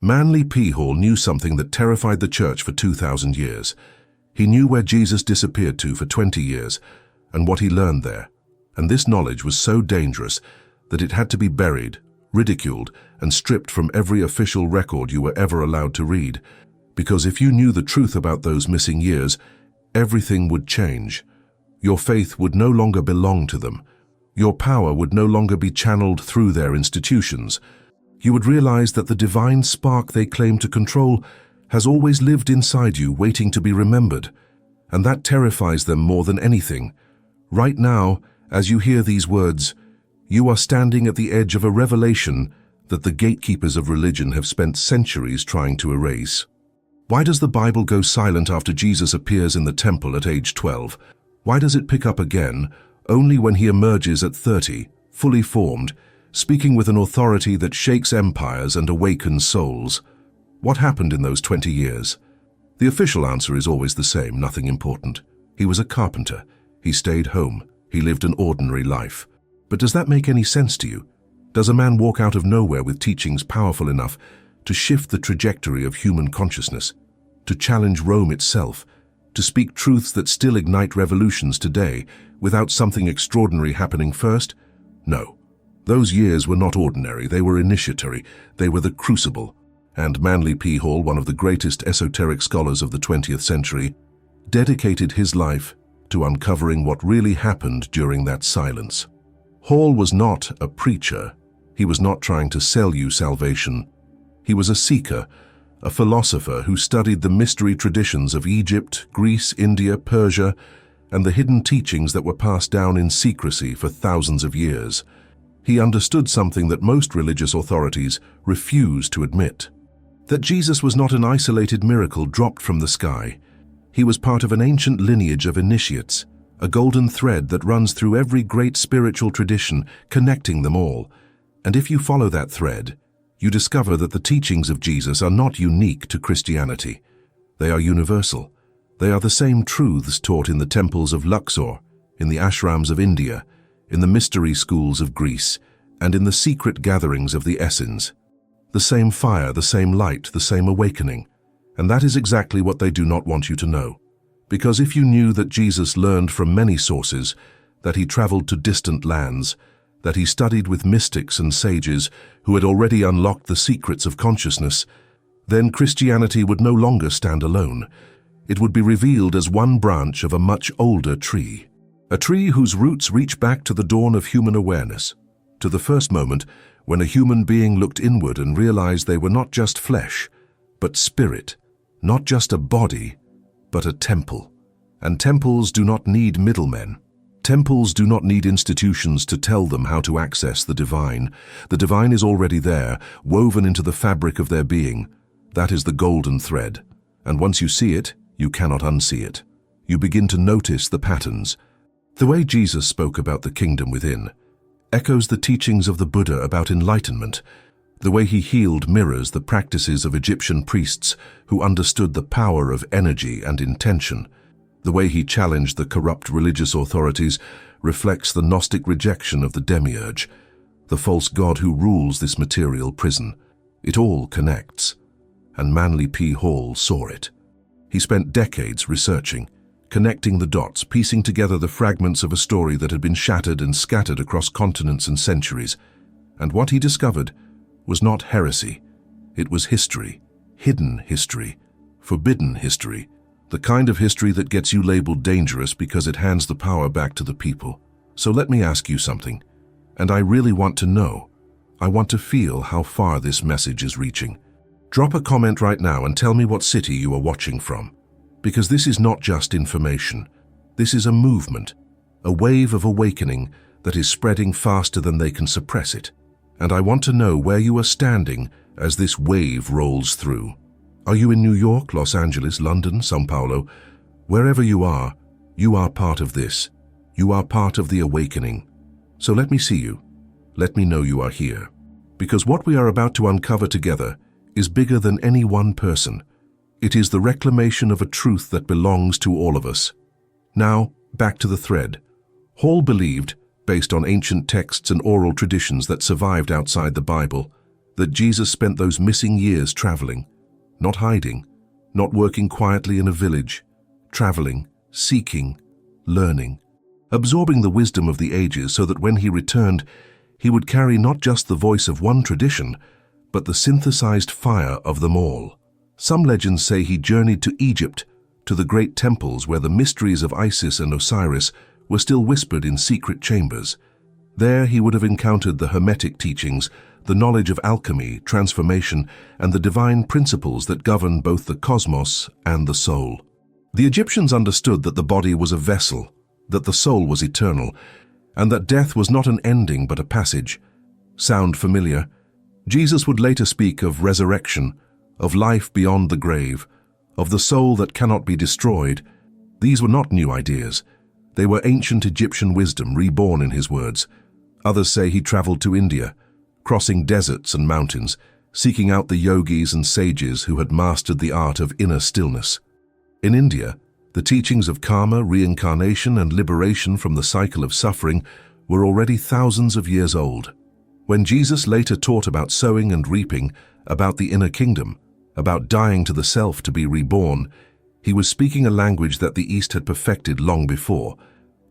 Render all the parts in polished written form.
Manly P. Hall knew something that terrified the church for 2,000 years. He knew where Jesus disappeared to for 20 years and what he learned there. And this knowledge was so dangerous that it had to be buried, ridiculed, and stripped from every official record you were ever allowed to read. Because if you knew the truth about those missing years, everything would change. Your faith would no longer belong to them. Your power would no longer be channeled through their institutions. You would realize that the divine spark they claim to control has always lived inside you, waiting to be remembered. And that terrifies them more than anything. Right now, as you hear these words, you are standing at the edge of a revelation that the gatekeepers of religion have spent centuries trying to erase. Why does the Bible go silent after Jesus appears in the temple at age 12? Why does it pick up again only when he emerges at 30, fully formed, speaking with an authority that shakes empires and awakens souls? What happened in those 20 years? The official answer is always the same: nothing important. He was a carpenter. He stayed home. He lived an ordinary life. But does that make any sense to you? Does a man walk out of nowhere with teachings powerful enough to shift the trajectory of human consciousness, to challenge Rome itself, to speak truths that still ignite revolutions today without something extraordinary happening first? No. Those years were not ordinary. They were initiatory. They were the crucible. And Manly P. Hall, one of the greatest esoteric scholars of the 20th century, dedicated his life to uncovering what really happened during that silence. Hall was not a preacher. He was not trying to sell you salvation. He was a seeker, a philosopher who studied the mystery traditions of Egypt, Greece, India, Persia, and the hidden teachings that were passed down in secrecy for thousands of years. He understood something that most religious authorities refuse to admit: that Jesus was not an isolated miracle dropped from the sky. He was part of an ancient lineage of initiates, a golden thread that runs through every great spiritual tradition, connecting them all. And if you follow that thread, you discover that the teachings of Jesus are not unique to Christianity. They are universal. They are the same truths taught in the temples of Luxor, in the ashrams of India, in the mystery schools of Greece, and in the secret gatherings of the Essenes. The same fire, the same light, the same awakening. And that is exactly what they do not want you to know. Because if you knew that Jesus learned from many sources, that he traveled to distant lands, that he studied with mystics and sages who had already unlocked the secrets of consciousness, then Christianity would no longer stand alone. It would be revealed as one branch of a much older tree. A tree whose roots reach back to the dawn of human awareness, to the first moment when a human being looked inward and realized they were not just flesh, but spirit, not just a body, but a temple. And temples do not need middlemen. Temples do not need institutions to tell them how to access the divine. The divine is already there, woven into the fabric of their being. That is the golden thread. And once you see it, you cannot unsee it. You begin to notice the patterns. The way Jesus spoke about the kingdom within echoes the teachings of the Buddha about enlightenment. The way he healed mirrors the practices of Egyptian priests who understood the power of energy and intention. The way he challenged the corrupt religious authorities reflects the Gnostic rejection of the demiurge, the false god who rules this material prison. It all connects, and Manly P. Hall saw it. He spent decades researching, connecting the dots, piecing together the fragments of a story that had been shattered and scattered across continents and centuries. And what he discovered was not heresy. It was history, hidden history, forbidden history, the kind of history that gets you labeled dangerous because it hands the power back to the people. So let me ask you something, and I really want to know. I want to feel how far this message is reaching. Drop a comment right now and tell me what city you are watching from, because this is not just information. This is a movement, a wave of awakening that is spreading faster than they can suppress it. And I want to know where you are standing as this wave rolls through. Are you in New York, Los Angeles, London, São Paulo? Wherever you are part of this. You are part of the awakening. So let me see you. Let me know you are here. Because what we are about to uncover together is bigger than any one person. It is the reclamation of a truth that belongs to all of us. Now, back to the thread. Hall believed, based on ancient texts and oral traditions that survived outside the Bible, that Jesus spent those missing years traveling, not hiding, not working quietly in a village, traveling, seeking, learning, absorbing the wisdom of the ages so that when he returned, he would carry not just the voice of one tradition, but the synthesized fire of them all. Some legends say he journeyed to Egypt, to the great temples where the mysteries of Isis and Osiris were still whispered in secret chambers. There he would have encountered the Hermetic teachings, the knowledge of alchemy, transformation, and the divine principles that govern both the cosmos and the soul. The Egyptians understood that the body was a vessel, that the soul was eternal, and that death was not an ending but a passage. Sound familiar? Jesus would later speak of resurrection, of life beyond the grave, of the soul that cannot be destroyed. These were not new ideas. They were ancient Egyptian wisdom reborn in his words. Others say he traveled to India, crossing deserts and mountains, seeking out the yogis and sages who had mastered the art of inner stillness. In India, the teachings of karma, reincarnation, and liberation from the cycle of suffering were already thousands of years old. When Jesus later taught about sowing and reaping, about the inner kingdom, about dying to the self to be reborn, he was speaking a language that the East had perfected long before.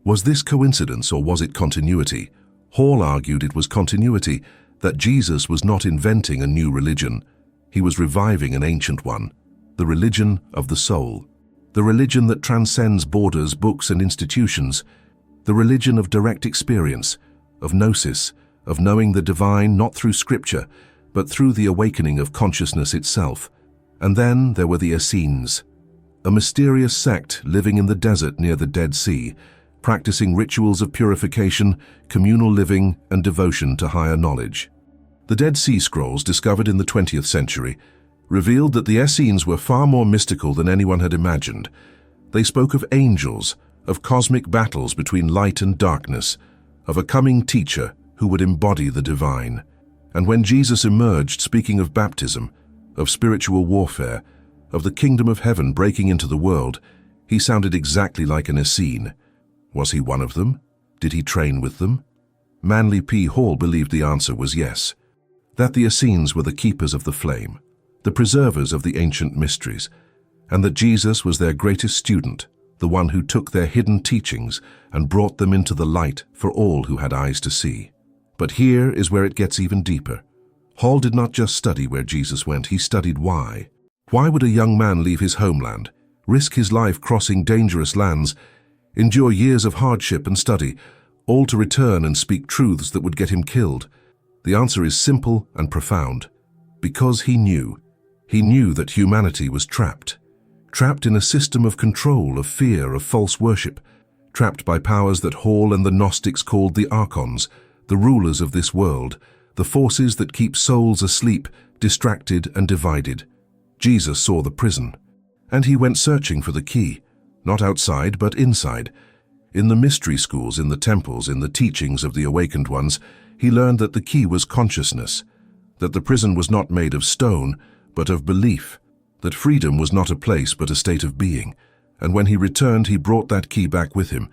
Was this coincidence or was it continuity? Hall argued it was continuity, that Jesus was not inventing a new religion. He was reviving an ancient one, the religion of the soul, the religion that transcends borders, books, and institutions, the religion of direct experience, of gnosis, of knowing the divine not through scripture, but through the awakening of consciousness itself. And then there were the Essenes, a mysterious sect living in the desert near the Dead Sea, practicing rituals of purification, communal living, and devotion to higher knowledge. The Dead Sea Scrolls, discovered in the 20th century, revealed that the Essenes were far more mystical than anyone had imagined. They spoke of angels, of cosmic battles between light and darkness, of a coming teacher who would embody the divine. And when Jesus emerged speaking of baptism, of spiritual warfare, of the kingdom of heaven breaking into the world, he sounded exactly like an Essene. Was he one of them? Did he train with them? Manly P. Hall believed the answer was yes, that the Essenes were the keepers of the flame, the preservers of the ancient mysteries, and that Jesus was their greatest student, the one who took their hidden teachings and brought them into the light for all who had eyes to see. But here is where it gets even deeper. Hall did not just study where Jesus went, he studied why. Why would a young man leave his homeland, risk his life crossing dangerous lands, endure years of hardship and study, all to return and speak truths that would get him killed? The answer is simple and profound. Because he knew. He knew that humanity was trapped in a system of control, of fear, of false worship, trapped by powers that Hall and the Gnostics called the archons, the rulers of this world, the forces that keep souls asleep, distracted and divided. Jesus saw the prison, and he went searching for the key, not outside but inside. In the mystery schools, in the temples, in the teachings of the awakened ones, he learned that the key was consciousness, that the prison was not made of stone, but of belief, that freedom was not a place but a state of being. And when he returned, he brought that key back with him.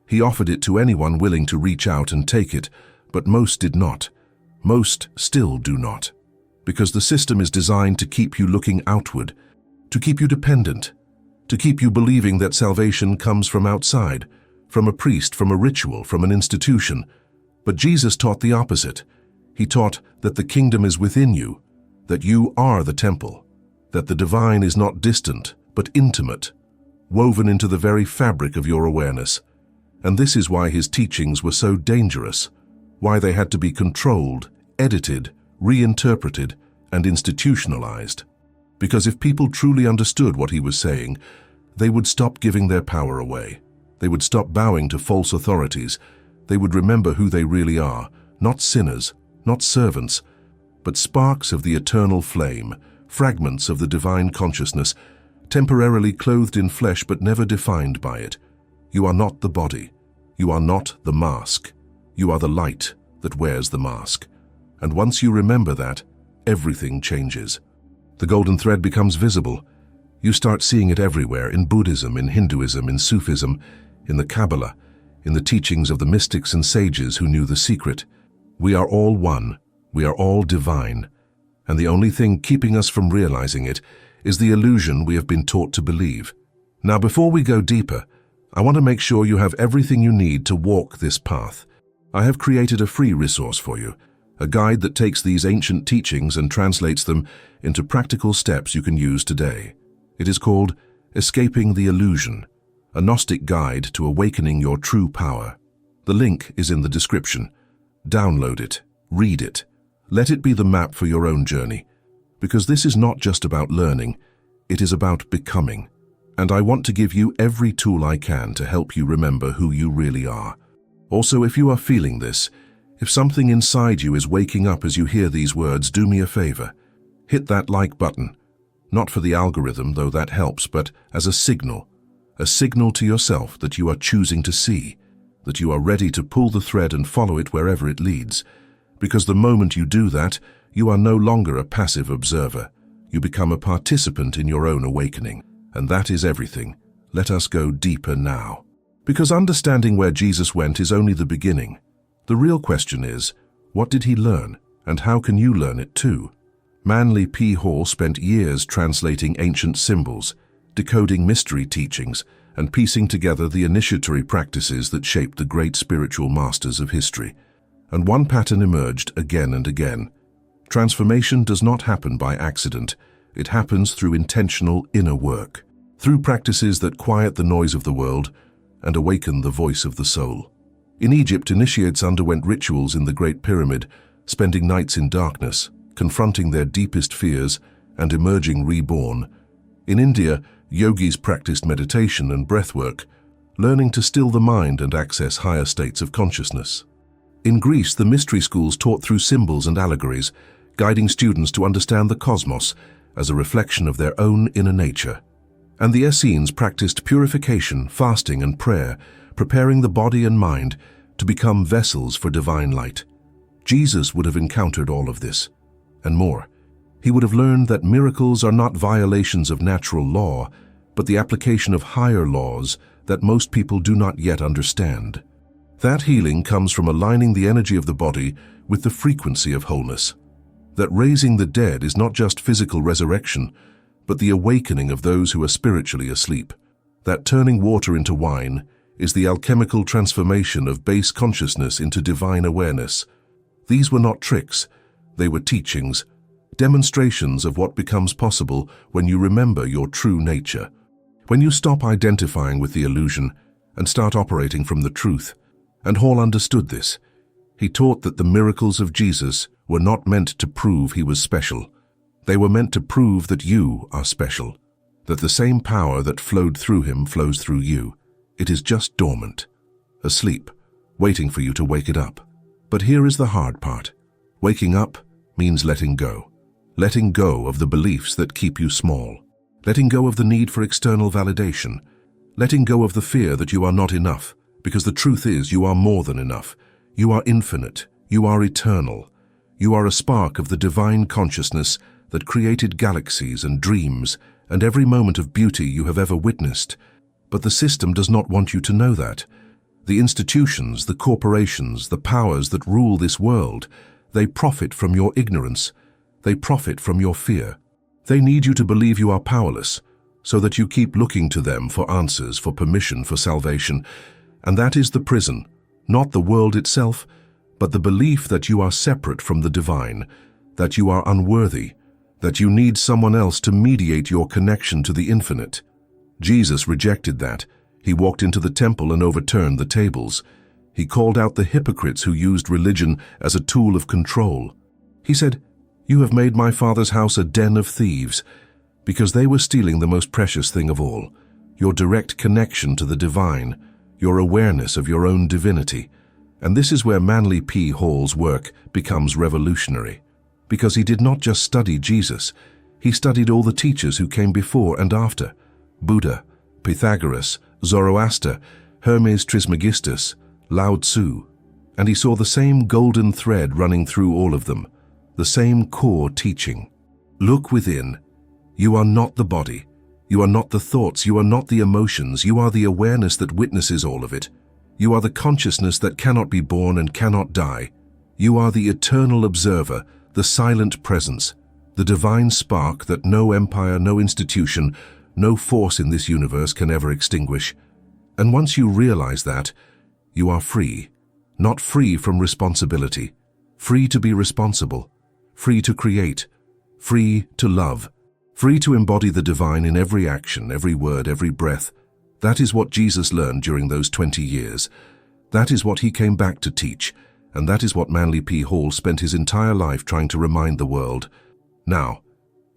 He offered it to anyone willing to reach out and take it, but most did not. Most still do not. Because the system is designed to keep you looking outward, to keep you dependent, to keep you believing that salvation comes from outside, from a priest, from a ritual, from an institution. But Jesus taught the opposite. He taught that the kingdom is within you, that you are the temple, that the divine is not distant, but intimate, woven into the very fabric of your awareness. And this is why his teachings were so dangerous, why they had to be controlled, edited, reinterpreted, and institutionalized. Because if people truly understood what he was saying, they would stop giving their power away. They would stop bowing to false authorities. They would remember who they really are, not sinners, not servants, but sparks of the eternal flame, fragments of the divine consciousness, temporarily clothed in flesh but never defined by it. You are not the body. You are not the mask. You are the light that wears the mask. And once you remember that, everything changes. The golden thread becomes visible. You start seeing it everywhere, in Buddhism, in Hinduism, in Sufism, in the Kabbalah, in the teachings of the mystics and sages who knew the secret. We are all one. We are all divine. And the only thing keeping us from realizing it is the illusion we have been taught to believe. Now, before we go deeper, I want to make sure you have everything you need to walk this path. I have created a free resource for you, a guide that takes these ancient teachings and translates them into practical steps you can use today. It is called Escaping the Illusion, a Gnostic guide to awakening your true power. The link is in the description. Download it, read it. Let it be the map for your own journey, because this is not just about learning, it is about becoming. And I want to give you every tool I can to help you remember who you really are. Also, if you are feeling this, if something inside you is waking up as you hear these words, do me a favor. Hit that like button. Not for the algorithm, though that helps, but as a signal to yourself that you are choosing to see, that you are ready to pull the thread and follow it wherever it leads. Because the moment you do that, you are no longer a passive observer. You become a participant in your own awakening. And that is everything. Let us go deeper now. Because understanding where Jesus went is only the beginning. The real question is, what did he learn, and how can you learn it too? Manly P. Hall spent years translating ancient symbols, decoding mystery teachings, and piecing together the initiatory practices that shaped the great spiritual masters of history. And one pattern emerged again and again. Transformation does not happen by accident. It happens through intentional inner work, through practices that quiet the noise of the world and awaken the voice of the soul. In Egypt, initiates underwent rituals in the Great Pyramid, spending nights in darkness, confronting their deepest fears and emerging reborn. In India, yogis practiced meditation and breathwork, learning to still the mind and access higher states of consciousness. In Greece, the mystery schools taught through symbols and allegories, guiding students to understand the cosmos as a reflection of their own inner nature. And the Essenes practiced purification, fasting, and prayer, preparing the body and mind to become vessels for divine light. Jesus would have encountered all of this, and more. He would have learned that miracles are not violations of natural law, but the application of higher laws that most people do not yet understand. That healing comes from aligning the energy of the body with the frequency of wholeness. That raising the dead is not just physical resurrection, but the awakening of those who are spiritually asleep. That turning water into wine is the alchemical transformation of base consciousness into divine awareness. These were not tricks, they were teachings, demonstrations of what becomes possible when you remember your true nature. When you stop identifying with the illusion and start operating from the truth. And Hall understood this. He taught that the miracles of Jesus were not meant to prove he was special. They were meant to prove that you are special, that the same power that flowed through him flows through you. It is just dormant, asleep, waiting for you to wake it up. But here is the hard part. Waking up means letting go. Letting go of the beliefs that keep you small. Letting go of the need for external validation. Letting go of the fear that you are not enough, because the truth is you are more than enough. You are infinite. You are eternal. You are a spark of the divine consciousness that created galaxies and dreams and every moment of beauty you have ever witnessed. But the system does not want you to know that. The institutions, the corporations, the powers that rule this world, they profit from your ignorance. They profit from your fear. They need you to believe you are powerless, so that you keep looking to them for answers, for permission, for salvation. And that is the prison, not the world itself, but the belief that you are separate from the divine, that you are unworthy, that you need someone else to mediate your connection to the infinite. Jesus rejected that. He walked into the temple and overturned the tables. He called out the hypocrites who used religion as a tool of control. He said, "You have made my Father's house a den of thieves," because they were stealing the most precious thing of all, your direct connection to the divine, your awareness of your own divinity. And this is where Manly P. Hall's work becomes revolutionary. Because he did not just study Jesus, he studied all the teachers who came before and after. Buddha, Pythagoras, Zoroaster, Hermes Trismegistus, Lao Tzu. And he saw the same golden thread running through all of them, the same core teaching. Look within. You are not the body. You are not the thoughts. You are not the emotions. You are the awareness that witnesses all of it. You are the consciousness that cannot be born and cannot die. You are the eternal observer, the silent presence, the divine spark that no empire, no institution, no force in this universe can ever extinguish. And once you realize that, you are free. Not free from responsibility, free to be responsible, free to create, free to love, free to embody the divine in every action, every word, every breath. That is what Jesus learned during those 20 years. That is what he came back to teach, and that is what Manly P. Hall spent his entire life trying to remind the world. Now,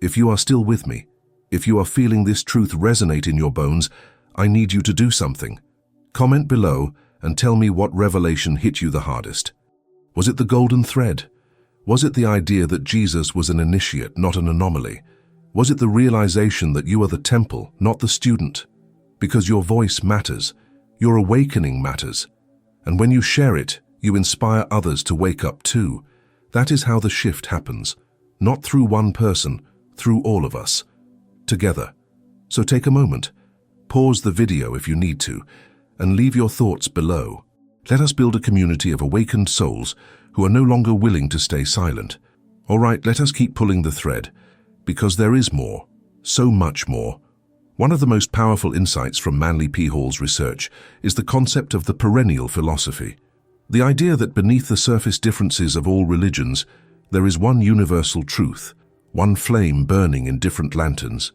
if you are still with me, if you are feeling this truth resonate in your bones, I need you to do something. Comment below and tell me what revelation hit you the hardest. Was it the golden thread? Was it the idea that Jesus was an initiate, not an anomaly? Was it the realization that you are the temple, not the student? Because your voice matters, your awakening matters. And when you share it, you inspire others to wake up too. That is how the shift happens. Not through one person, through all of us. Together. So take a moment. Pause the video if you need to, and leave your thoughts below. Let us build a community of awakened souls who are no longer willing to stay silent. All right, let us keep pulling the thread, because there is more, so much more. One of the most powerful insights from Manly P. Hall's research is the concept of the perennial philosophy. The idea that beneath the surface differences of all religions, there is one universal truth, one flame burning in different lanterns.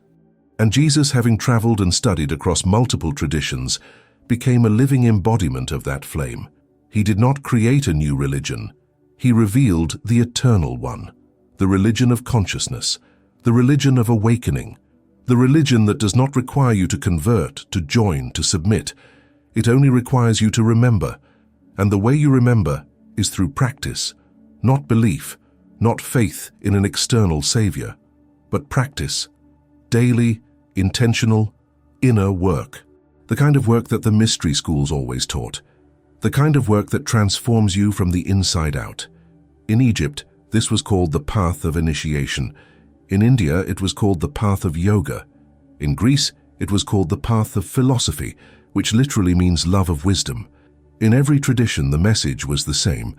And Jesus, having traveled and studied across multiple traditions, became a living embodiment of that flame. He did not create a new religion. He revealed the eternal one, the religion of consciousness, the religion of awakening, the religion that does not require you to convert, to join, to submit. It only requires you to remember. And the way you remember is through practice, not belief, not faith in an external savior, but practice, daily, intentional, inner work. The kind of work that the mystery schools always taught. The kind of work that transforms you from the inside out. In Egypt, this was called the path of initiation. In India, it was called the path of yoga. In Greece, it was called the path of philosophy, which literally means love of wisdom. In every tradition, the message was the same.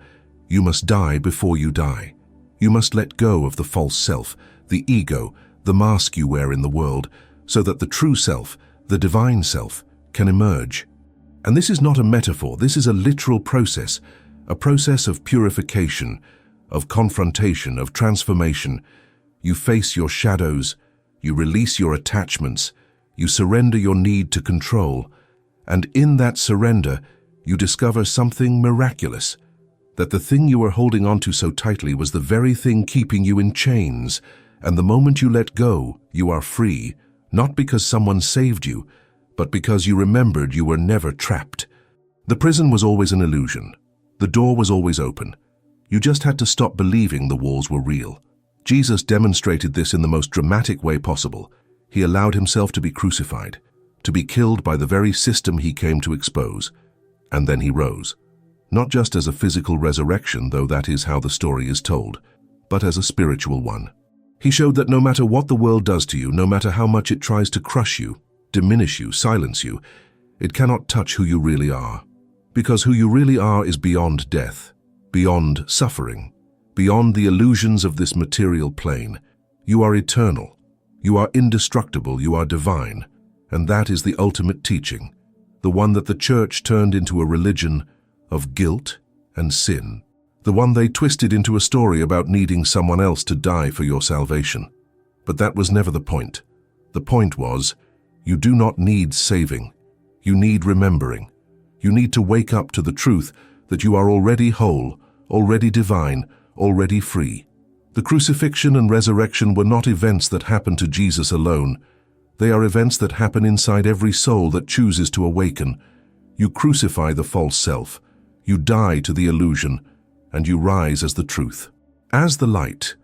You must die before you die. You must let go of the false self, the ego, the mask you wear in the world, so that the true self, the divine self, can emerge. And this is not a metaphor, this is a literal process, a process of purification, of confrontation, of transformation. You face your shadows, you release your attachments, you surrender your need to control, and in that surrender, you discover something miraculous, that the thing you were holding onto so tightly was the very thing keeping you in chains, and the moment you let go, you are free, not because someone saved you, but because you remembered you were never trapped. The prison was always an illusion. The door was always open. You just had to stop believing the walls were real. Jesus demonstrated this in the most dramatic way possible. He allowed himself to be crucified, to be killed by the very system he came to expose. And then he rose. Not just as a physical resurrection, though that is how the story is told, but as a spiritual one. He showed that no matter what the world does to you, no matter how much it tries to crush you, diminish you, silence you, it cannot touch who you really are. Because who you really are is beyond death, beyond suffering, beyond the illusions of this material plane. You are eternal, you are indestructible, you are divine, and that is the ultimate teaching, the one that the church turned into a religion of guilt and sin, the one they twisted into a story about needing someone else to die for your salvation. But that was never the point. The point was, you do not need saving. You need remembering. You need to wake up to the truth that you are already whole, already divine, already free. The crucifixion and resurrection were not events that happened to Jesus alone. They are events that happen inside every soul that chooses to awaken. You crucify the false self, you die to the illusion, and you rise as the truth, as the light,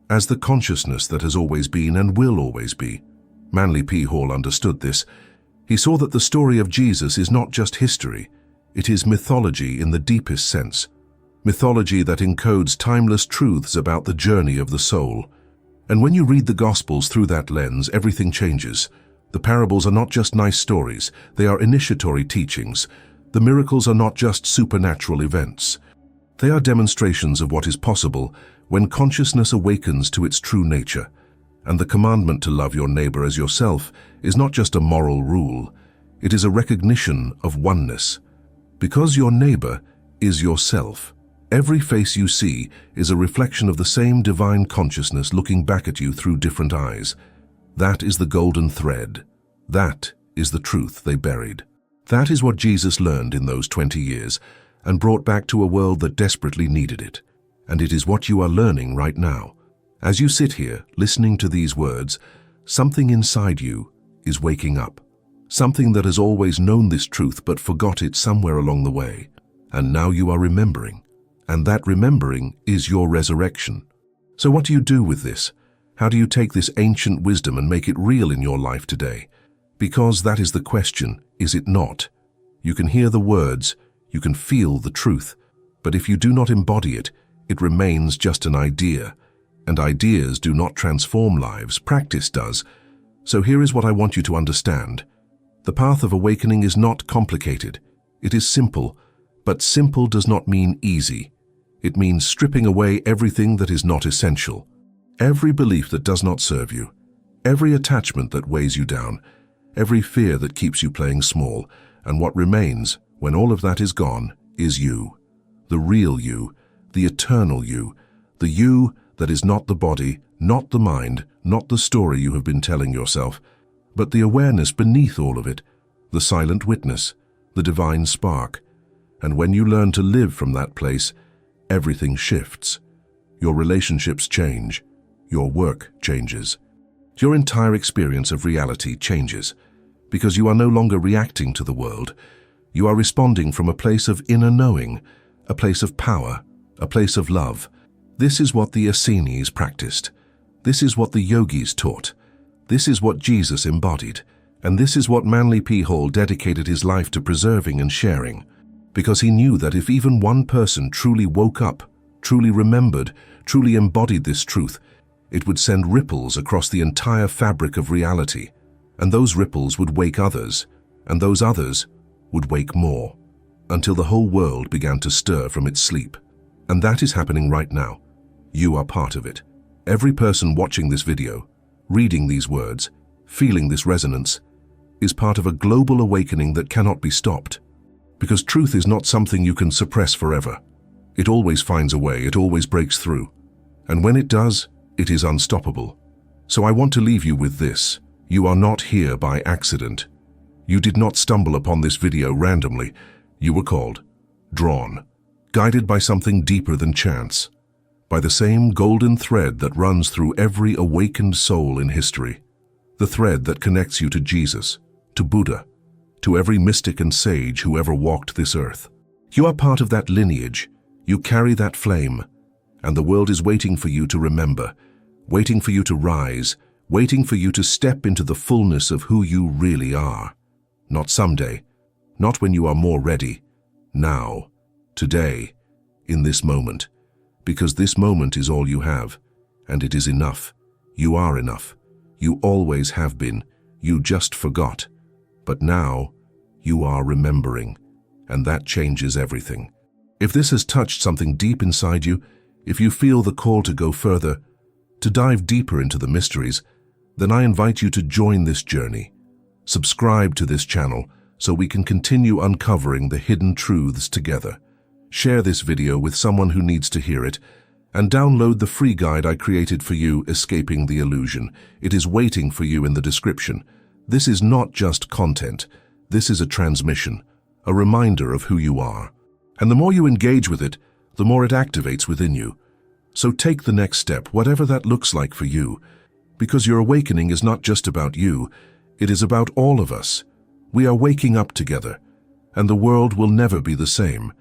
as the consciousness that has always been and will always be. Manly P. Hall understood this. He saw that the story of Jesus is not just history, it is mythology in the deepest sense. Mythology that encodes timeless truths about the journey of the soul. And when you read the Gospels through that lens, everything changes. The parables are not just nice stories, they are initiatory teachings. The miracles are not just supernatural events. They are demonstrations of what is possible when consciousness awakens to its true nature, and the commandment to love your neighbor as yourself is not just a moral rule, it is a recognition of oneness. Because your neighbor is yourself, every face you see is a reflection of the same divine consciousness looking back at you through different eyes. That is the golden thread. That is the truth they buried. That is what Jesus learned in those 20 years and brought back to a world that desperately needed it. And it is what you are learning right now. As you sit here listening to these words, something inside you is waking up. Something that has always known this truth but forgot it somewhere along the way. And now you are remembering. And that remembering is your resurrection. So what do you do with this? How do you take this ancient wisdom and make it real in your life today? Because that is the question, is it not? You can hear the words, you can feel the truth, but if you do not embody it, it remains just an idea. And ideas do not transform lives, practice does. So here is what I want you to understand. The path of awakening is not complicated. It is simple, but simple does not mean easy. It means stripping away everything that is not essential. Every belief that does not serve you, every attachment that weighs you down, every fear that keeps you playing small, and what remains, when all of that is gone, is you. The real you, the eternal you, the you that is not the body, not the mind, not the story you have been telling yourself, but the awareness beneath all of it, the silent witness, the divine spark. And when you learn to live from that place, everything shifts. Your relationships change. Your work changes. Your entire experience of reality changes, because you are no longer reacting to the world. You are responding from a place of inner knowing, a place of power, a place of love. This is what the Essenes practiced. This is what the yogis taught. This is what Jesus embodied. And this is what Manly P. Hall dedicated his life to preserving and sharing, because he knew that if even one person truly woke up, truly remembered, truly embodied this truth, it would send ripples across the entire fabric of reality, and those ripples would wake others, and those others would wake more, until the whole world began to stir from its sleep. And that is happening right now. You are part of it. Every person watching this video, reading these words, feeling this resonance, is part of a global awakening that cannot be stopped. Because truth is not something you can suppress forever. It always finds a way, it always breaks through. And when it does, it is unstoppable. So I want to leave you with this. You are not here by accident. You did not stumble upon this video randomly. You were called, drawn, guided by something deeper than chance, by the same golden thread that runs through every awakened soul in history, the thread that connects you to Jesus, to Buddha, to every mystic and sage who ever walked this earth. You are part of that lineage. You carry that flame, and the world is waiting for you to remember, waiting for you to rise, waiting for you to step into the fullness of who you really are. Not someday, not when you are more ready. Now, today, in this moment, because this moment is all you have, and it is enough. You are enough. You always have been. You just forgot. But now, you are remembering, and that changes everything. If this has touched something deep inside you, if you feel the call to go further, to dive deeper into the mysteries, then I invite you to join this journey. Subscribe to this channel so we can continue uncovering the hidden truths together. Share this video with someone who needs to hear it, and download the free guide I created for you, Escaping the Illusion. It is waiting for you in the description. This is not just content. This is a transmission, a reminder of who you are. And the more you engage with it, the more it activates within you. So take the next step, whatever that looks like for you, because your awakening is not just about you, it is about all of us. We are waking up together, and the world will never be the same.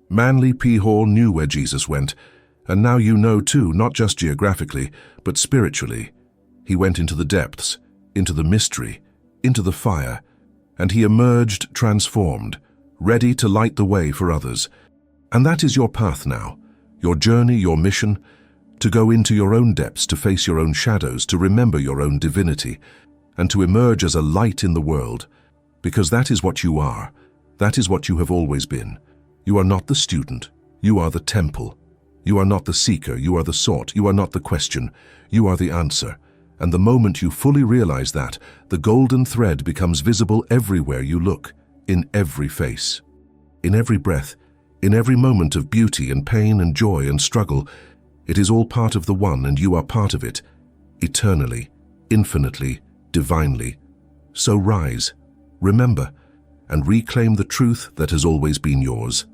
Manly P. Hall knew where Jesus went, and now you know too, not just geographically, but spiritually. He went into the depths, into the mystery, into the fire, and he emerged transformed, ready to light the way for others. And that is your path now, your journey, your mission, to go into your own depths, to face your own shadows, to remember your own divinity, and to emerge as a light in the world, because that is what you are. That is what you have always been. You are not the student, you are the temple. You are not the seeker, you are the sought. You are not the question, you are the answer. And the moment you fully realize that, the golden thread becomes visible everywhere you look, in every face. In every breath, in every moment of beauty and pain and joy and struggle, it is all part of the one and you are part of it, eternally, infinitely, divinely. So rise, remember, and reclaim the truth that has always been yours.